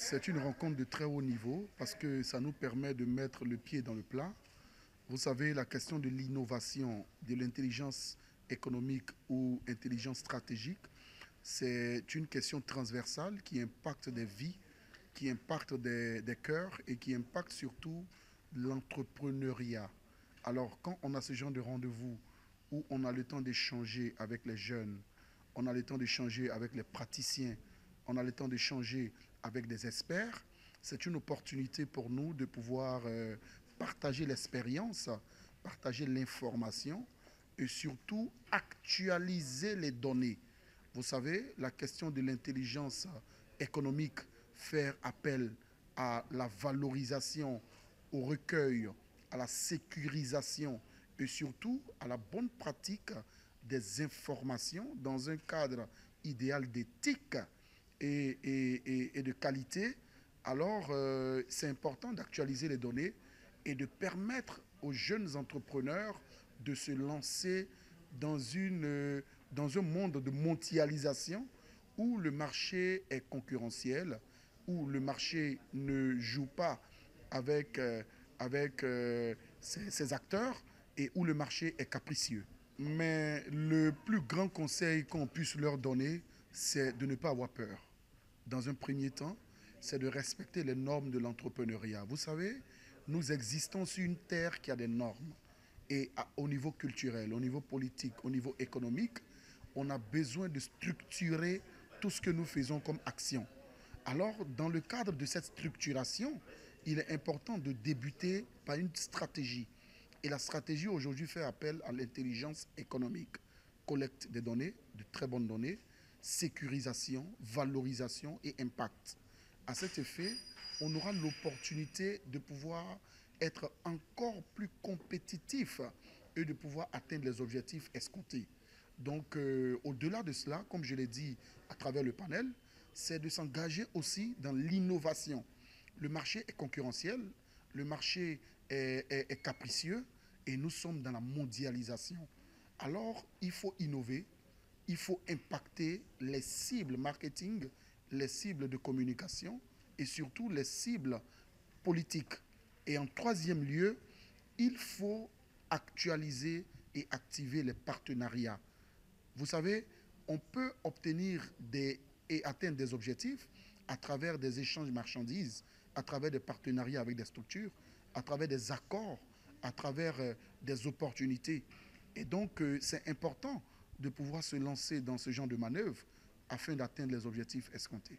C'est une rencontre de très haut niveau parce que ça nous permet de mettre le pied dans le plat. Vous savez, la question de l'innovation, de l'intelligence économique ou intelligence stratégique, c'est une question transversale qui impacte des vies, qui impacte des cœurs et qui impacte surtout l'entrepreneuriat. Alors, quand on a ce genre de rendez-vous où on a le temps d'échanger avec les jeunes, on a le temps d'échanger avec les praticiens, on a le temps d'échanger avec des experts, c'est une opportunité pour nous de pouvoir partager l'expérience, partager l'information et surtout actualiser les données. Vous savez, la question de l'intelligence économique, faire appel à la valorisation, au recueil, à la sécurisation et surtout à la bonne pratique des informations dans un cadre idéal d'éthique et de qualité, alors c'est important d'actualiser les données et de permettre aux jeunes entrepreneurs de se lancer dans un monde de mondialisation où le marché est concurrentiel, où le marché ne joue pas avec ses acteurs et où le marché est capricieux. Mais le plus grand conseil qu'on puisse leur donner, c'est de ne pas avoir peur. Dans un premier temps, c'est de respecter les normes de l'entrepreneuriat. Vous savez, nous existons sur une terre qui a des normes. Et au niveau culturel, au niveau politique, au niveau économique, on a besoin de structurer tout ce que nous faisons comme action. Alors, dans le cadre de cette structuration, il est important de débuter par une stratégie. Et la stratégie aujourd'hui fait appel à l'intelligence économique. Collecte des données, de très bonnes données, sécurisation, valorisation et impact. À cet effet, on aura l'opportunité de pouvoir être encore plus compétitif et de pouvoir atteindre les objectifs escomptés. Donc, au-delà de cela, comme je l'ai dit à travers le panel, c'est de s'engager aussi dans l'innovation. Le marché est concurrentiel, le marché est capricieux et nous sommes dans la mondialisation. Alors, il faut innover, il faut impacter les cibles marketing, les cibles de communication et surtout les cibles politiques. Et en troisième lieu, il faut actualiser et activer les partenariats. Vous savez, on peut obtenir et atteindre des objectifs à travers des échanges de marchandises, à travers des partenariats avec des structures, à travers des accords, à travers des opportunités. Et donc, c'est important de pouvoir se lancer dans ce genre de manœuvre afin d'atteindre les objectifs escomptés.